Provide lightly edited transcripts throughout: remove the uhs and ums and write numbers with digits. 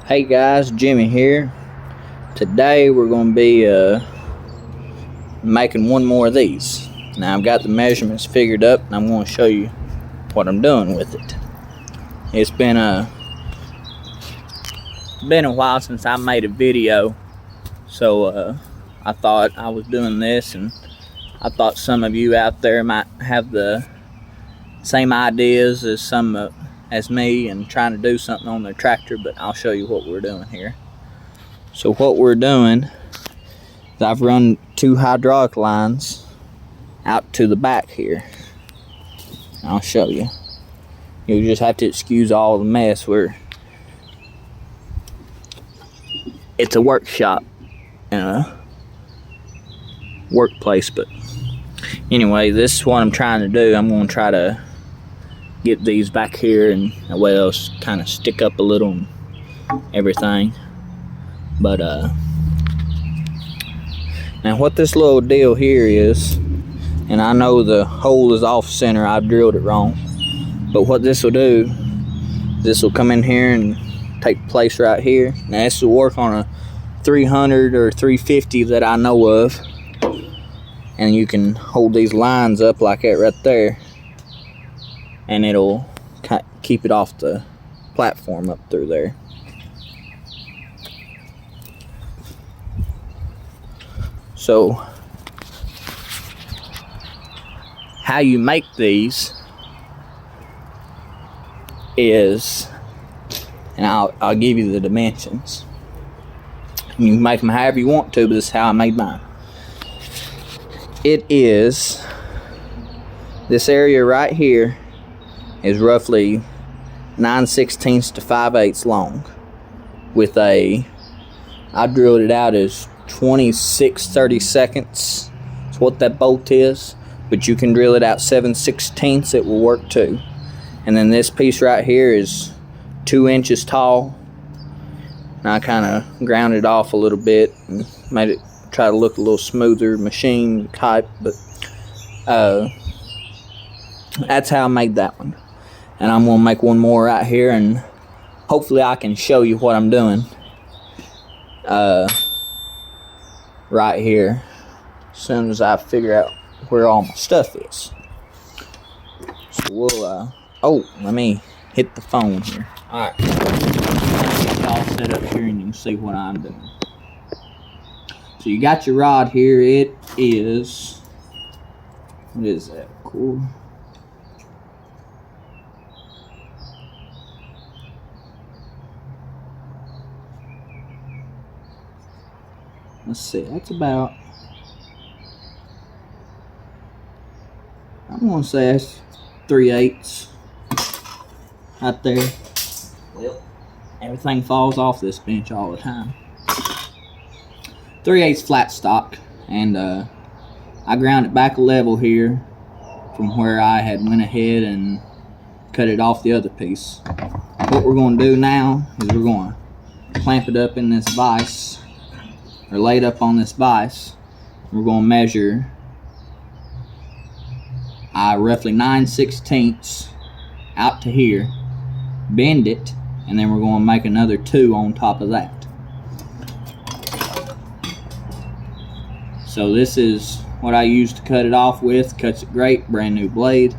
Hey guys, Jimmy here. Today we're going to be making one more of these. Now I've got the measurements figured up and I'm going to show you what I'm doing with it. It's been a while since I made a video, so I thought I was doing this, and I thought some of you out there might have the same ideas as me and trying to do something on their tractor, but I'll show you what we're doing here. So what we're doing is I've run two hydraulic lines out to the back here. I'll show you. You'll just have to excuse all the mess. It's a workshop and a workplace, but anyway, this is what I'm trying to do. I'm going to try to get these back here, and that way they'll kind of stick up a little and everything. But now what this little deal here is, and I know the hole is off center, I drilled it wrong, but what this will do, this will come in here and take place right here. Now this will work on a 300 or 350 that I know of, and you can hold these lines up like that right there, and it'll keep it off the platform up through there. So how you make these is, and I'll give you the dimensions. You can make them however you want to, but this is how I made mine. It is, this area right here is roughly 9/16 to 5/8 long, with I drilled it out as 26/32. That's what that bolt is, but you can drill it out 7/16. It will work too. And then this piece right here is 2 inches tall, and I kind of ground it off a little bit and made it try to look a little smoother, machine type, but that's how I made that one. And I'm gonna make one more right here, and hopefully I can show you what I'm doing right here as soon as I figure out where all my stuff is. So we'll let me hit the phone here. Alright, get all set up here and you can see what I'm doing. So you got your rod here. It is, what is that? Cool. Let's see, that's about, I'm gonna say that's 3/8 right there. Well, everything falls off this bench all the time. 3/8 flat stock, and I ground it back a level here from where I had went ahead and cut it off the other piece. What we're going to do now is we're going to clamp it up in this vise, or lay it up on this vise. We're going to measure roughly 9/16 out to here, bend it, and then we're going to make another 2 on top of that. So this is what I used to cut it off with. Cuts it great, brand new blade.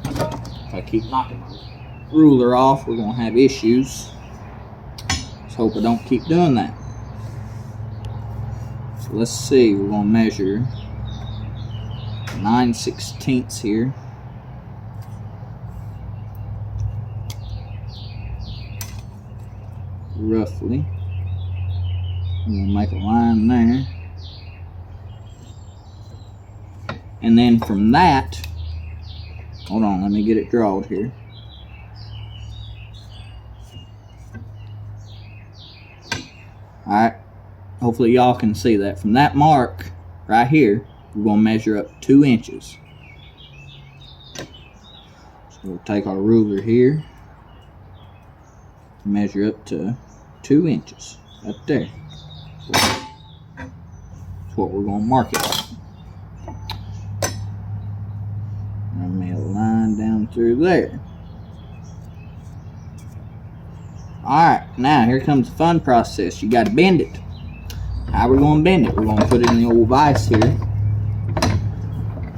If I keep knocking my ruler off, we're going to have issues. Let's hope I don't keep doing that. So let's see, we're going to measure 9/16 here. Roughly. I'm going to make a line there. And then from that, hold on, let me get it drawed here. Alright, hopefully y'all can see that. From that mark right here, we're going to measure up 2 inches. So we'll take our ruler here, measure up to 2 inches, up there. That's what we're going to mark it. Run me a line down through there. Alright, now here comes the fun process. You gotta bend it. How we're gonna bend it? We're gonna put it in the old vise here.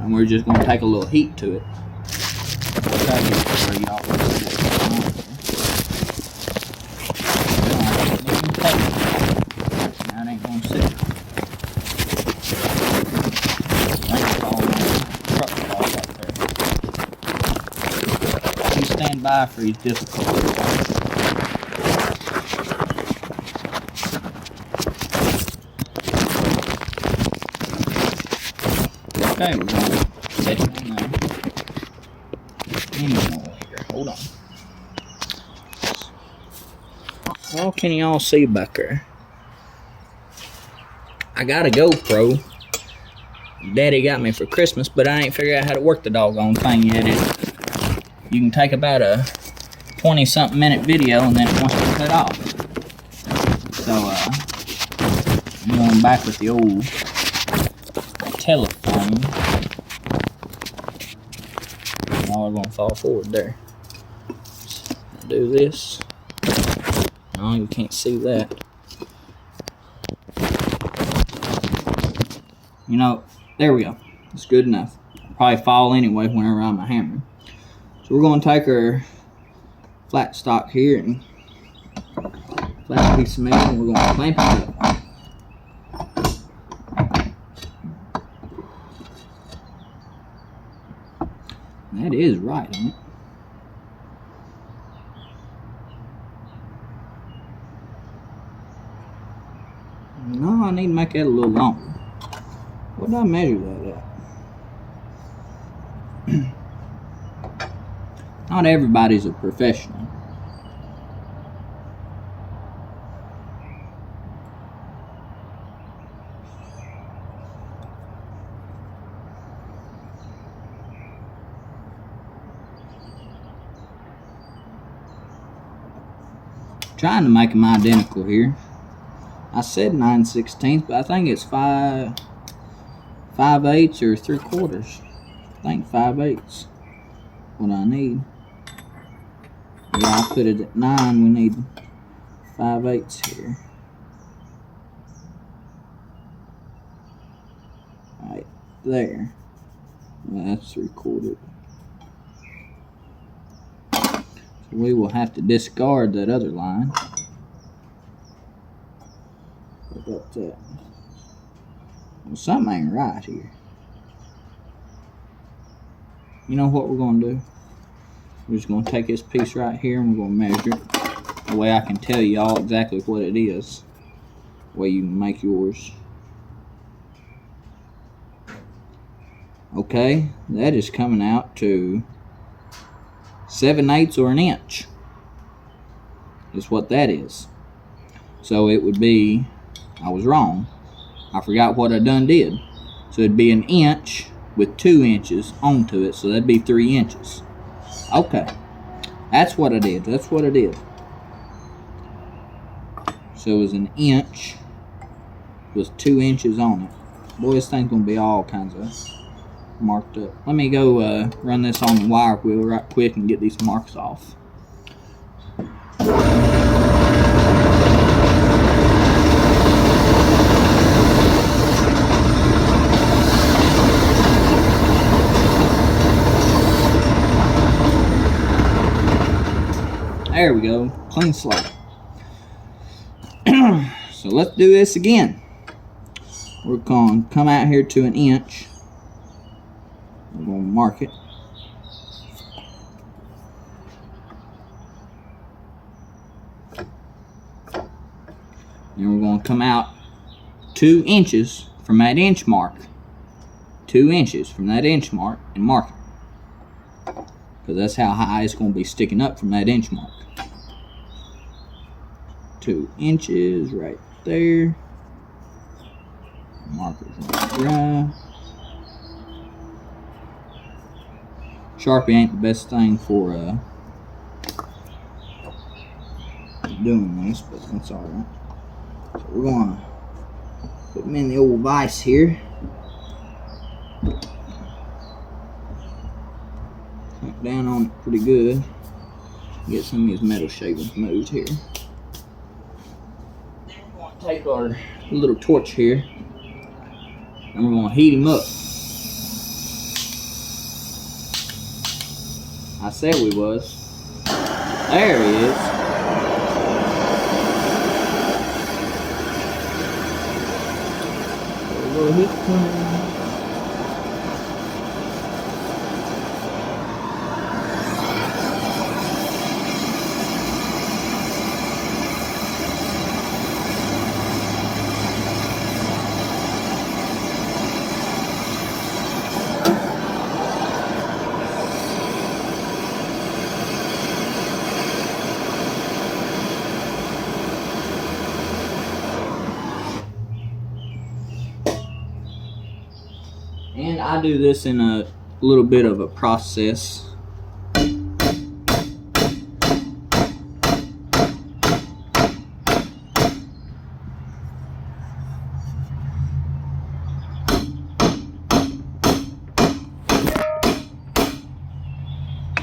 And we're just gonna take a little heat to it. Try to get it where y'all can see what's going on here. Now it ain't gonna sit. Please stand by for these difficulties. Okay, we're going to set it on there. Anymore here. Hold on. What can y'all see back there? I got a GoPro. Daddy got me for Christmas, but I ain't figured out how to work the doggone thing yet. You can take about a 20-something minute video and then it wants to cut off. So, I'm going back with the old telephone. Y'all are going to fall forward there. Do this. No, you can't see that. You know, there we go. It's good enough. Probably fall anyway whenever I'm hammering. So we're going to take our flat stock here and flat piece of metal and we're going to clamp it up. That is right, isn't it? No, I need to make that a little longer. What did I measure that at? Not everybody's a professional. Trying to make them identical here. I said 9/16, but I think it's 5/8 or 3/4. I think 5/8 what I need. Yeah, I put it at 9. We need 5/8 here. Right there. Well, that's 3/4. So we will have to discard that other line. What about that? Well, something ain't right here. You know what we're going to do? We're just going to take this piece right here and we're going to measure it. The way I can tell you all exactly what it is. The way you can make yours. Okay, that is coming out to 7/8 or an inch. Is what that is. So it would be, I was wrong. I forgot what I done did. So it'd be an inch with 2 inches onto it, so that'd be 3 inches. Okay, that's what I did. That's what I did. So it was an inch with 2 inches on it. Boy, this thing's gonna be all kinds of marked up. Let me go run this on the wire wheel right quick and get these marks off. There we go, clean slate. So let's do this again. We're going to come out here to an inch. We're going to mark it. Then we're going to come out 2 inches from that inch mark. 2 inches from that inch mark and mark it. Because that's how high it's going to be sticking up from that inch mark. 2 inches right there. Markers right there. Sharpie ain't the best thing for doing this, but that's alright. So we're going to put them in the old vise here. Clamp down on it pretty good. Get some of these metal shavings moved here. take our little torch here and we're going to heat him up. I said we was. There he is. A little heat coming. And I do this in a little bit of a process.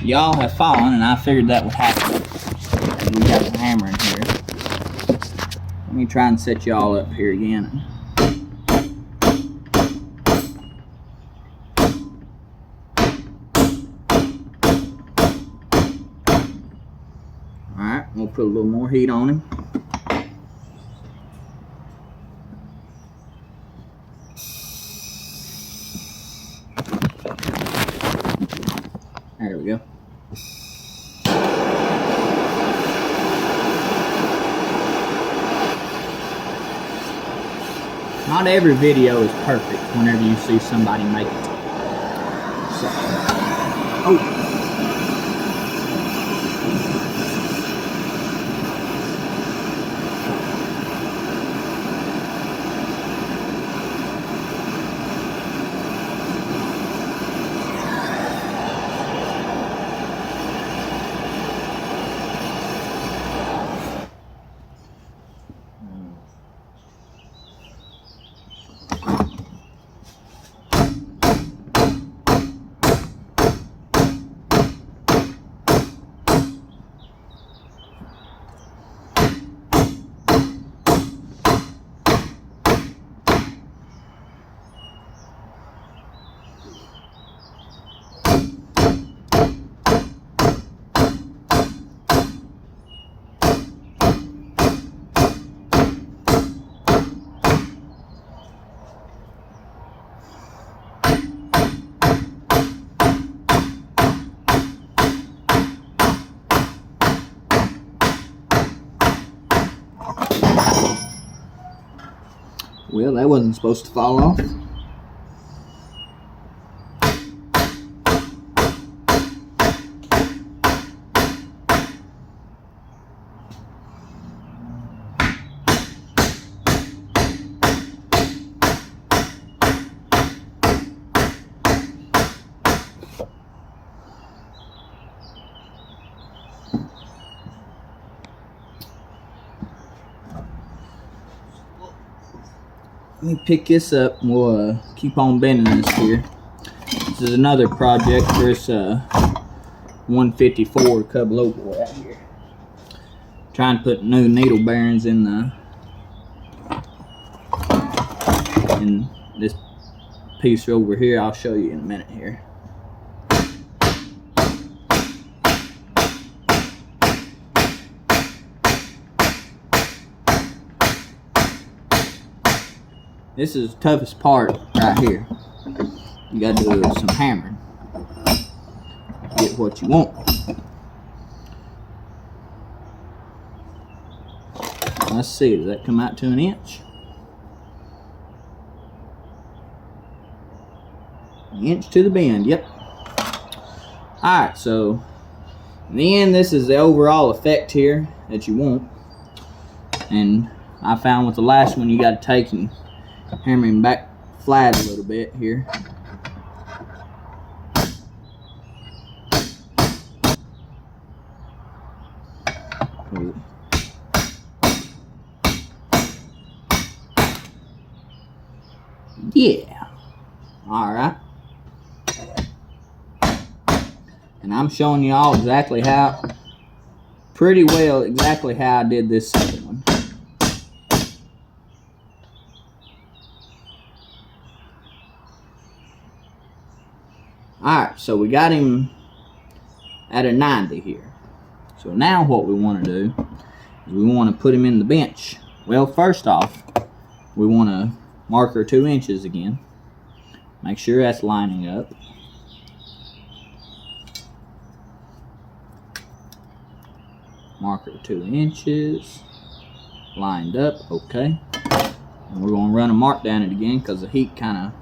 Y'all have fallen, and I figured that would happen. And we got the hammer in here. Let me try and set y'all up here again. Alright, we'll put a little more heat on him. There we go. Not every video is perfect whenever you see somebody make it. So, oh. Well, that wasn't supposed to fall off. Let me pick this up and we'll keep on bending this here. This is another project for this 154 cub local out here. Trying to put new needle bearings in this piece over here. I'll show you in a minute here. This is the toughest part right here. You got to do some hammering to get what you want. Let's see, does that come out to 1 inch? 1 inch to the bend, yep. Alright, so then this is the overall effect here that you want. And I found with the last one you got to take and hammer him back flat a little bit here. Yeah. Alright. And I'm showing you all exactly how, pretty well exactly how I did this second one. Alright, so we got him at a 90 here. So now what we want to do is we want to put him in the bench. Well, first off, we want to marker 2 inches again. Make sure that's lining up. Marker 2 inches. Lined up, okay. And we're going to run a mark down it again because the heat kind of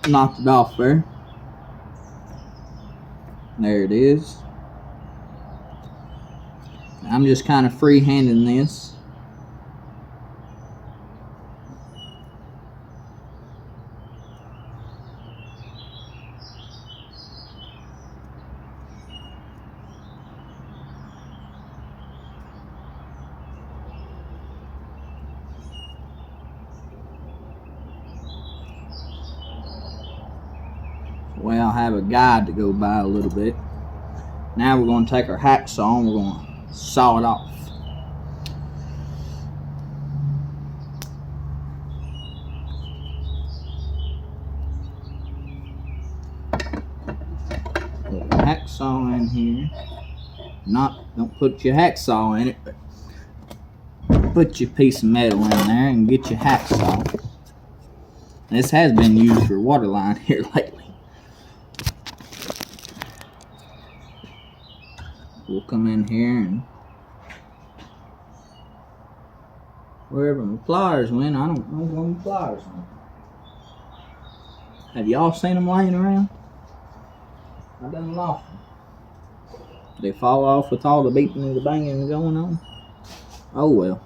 knocked it off there. There it is. I'm just kind of free-handing this. Well, I'll have a guide to go by a little bit. Now we're going to take our hacksaw and we're going to saw it off. Put the hacksaw in here. Don't put your hacksaw in it, but put your piece of metal in there and get your hacksaw. This has been used for waterline here lately. We'll come in here and wherever my pliers went, I don't know where my pliers went. Have y'all seen them laying around? I done lost them. They fall off with all the beating and the banging going on. Oh well.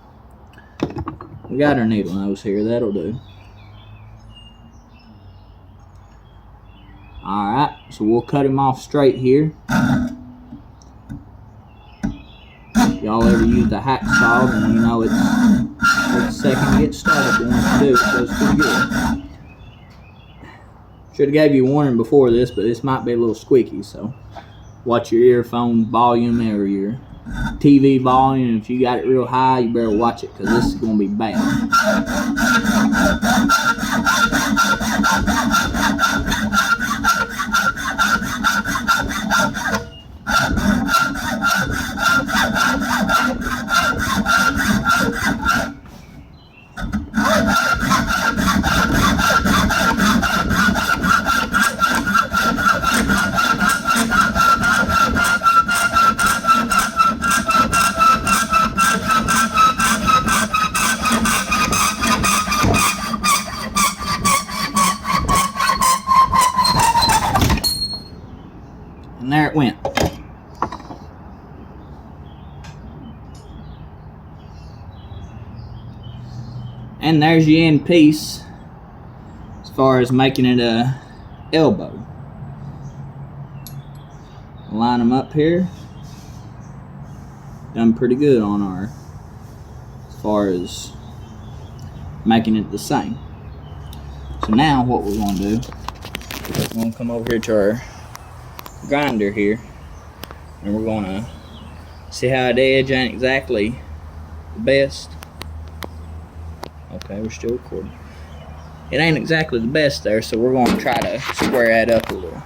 We got our needle nose here, that'll do. Alright, so we'll cut him off straight here. Y'all ever used a hacksaw, then you know it's a second to get started, but once you do, it goes pretty good. Should have gave you a warning before this, but this might be a little squeaky, so watch your earphone volume or your TV volume. If you got it real high, you better watch it, because this is going to be bad. And there it went. And there's your end piece as far as making it a elbow. Line them up here. Done pretty good on our, as far as making it the same. So now what we're going to do, we're going to come over here to our grinder here, and we're going to see how the edge ain't exactly the best. Okay, we're still recording. It ain't exactly the best there, so we're going to try to square that up a little.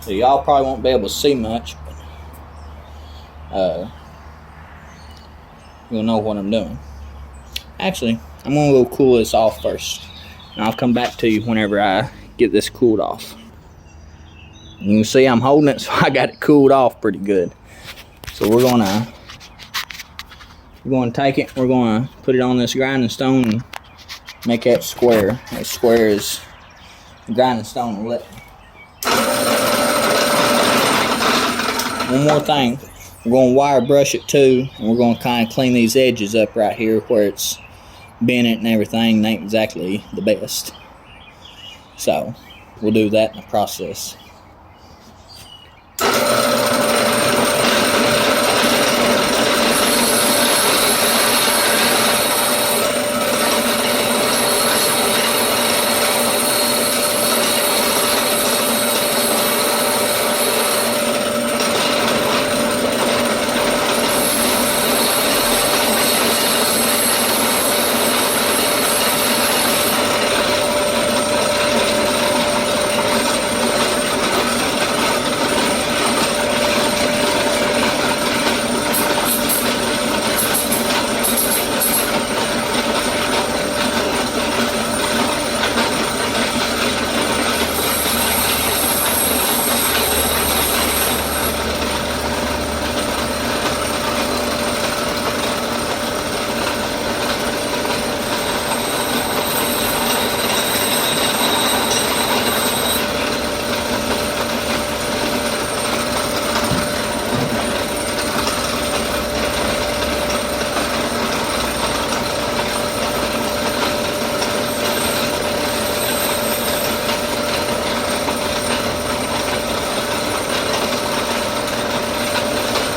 So y'all probably won't be able to see much, but you'll know what I'm doing. Actually, I'm going to go cool this off first, and I'll come back to you whenever I get this cooled off. And you can see I'm holding it, so I got it cooled off pretty good. So we're going to take it, we're going to put it on this grinding stone and make that square. As square as the grinding stone will let me. One more thing, we're going to wire brush it too, and we're going to kind of clean these edges up right here where it's bent and everything ain't exactly the best. So we'll do that in the process.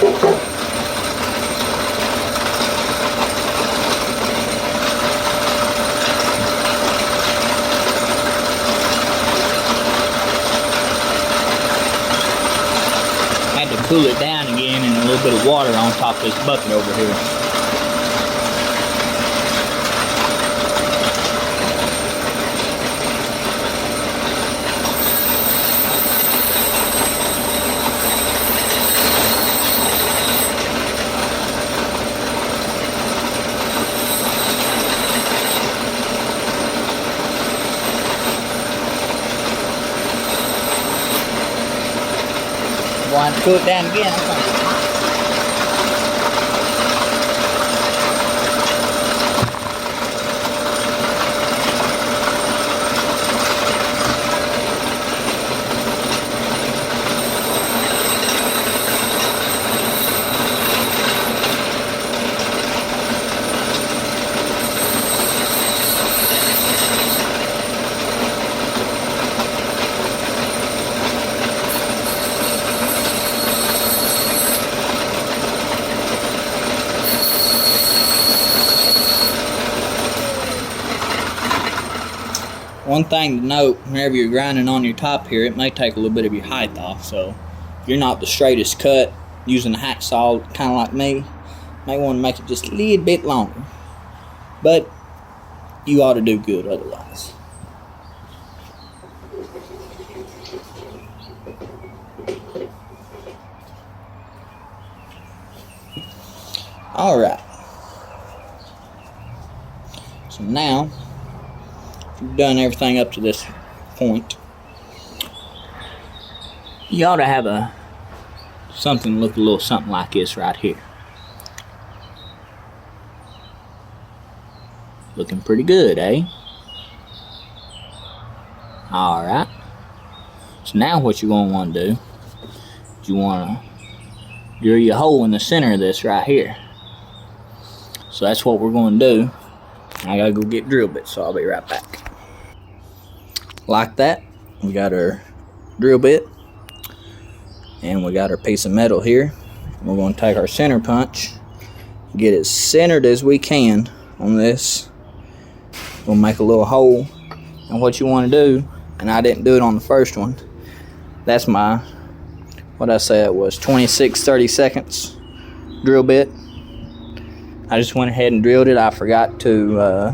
Had to cool it down again and a little bit of water on top of this bucket over here. Want to cool it down again. One thing to note, whenever you're grinding on your top here, it may take a little bit of your height off. So if you're not the straightest cut, using a hacksaw, kind of like me, you may want to make it just a little bit longer. But you ought to do good otherwise. Alright. So now, you've done everything up to this point, you ought to have something look a little something like this right here. Looking pretty good, eh? Alright. So now what you're going to want to do is you want to drill your hole in the center of this right here. So that's what we're going to do. I gotta go get drill bits, so I'll be right back. Like that, we got our drill bit and we got our piece of metal here. We're going to take our center punch, get it centered as we can on this. We'll make a little hole, and what you want to do, and I didn't do it on the first one, that's my, what I say it was, 26/32 drill bit. I just went ahead and drilled it. I forgot to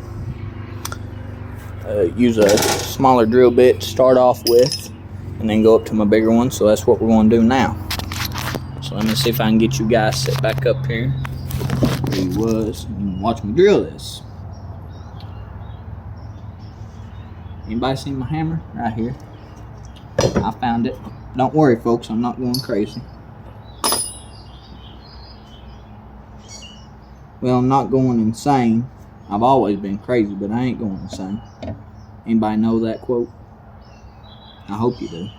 use a smaller drill bit to start off with and then go up to my bigger one, so that's what we're going to do now. So let me see if I can get you guys set back up here where he was and watch me drill this. Anybody seen my hammer? Right here. I found it. Don't worry folks, I'm not going crazy. Well, I'm not going insane. I've always been crazy, but I ain't going insane. Anybody know that quote? I hope you do.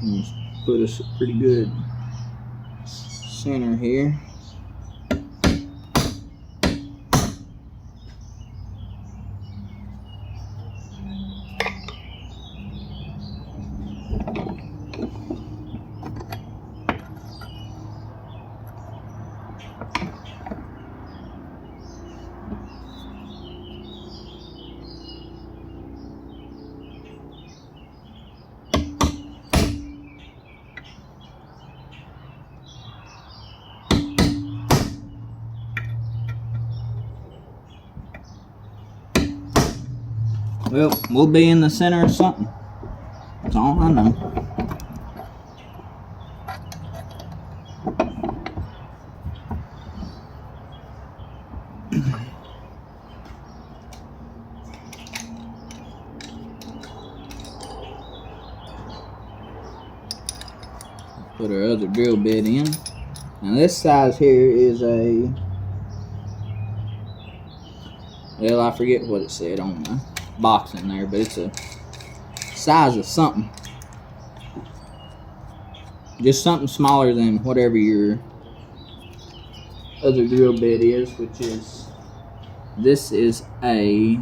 Let's put us a pretty good center here. Well, we'll be in the center of something. That's all I know. Put our other drill bit in. Now this size here is a, well, I forget what it said on the box in there, but it's a size of something. Just something smaller than whatever your other drill bit is, which is, this is a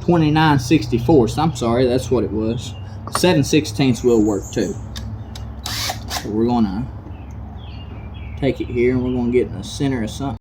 29/64. I'm sorry, that's what it was. 7/16 will work too. So we're gonna take it here and we're gonna get in the center of something.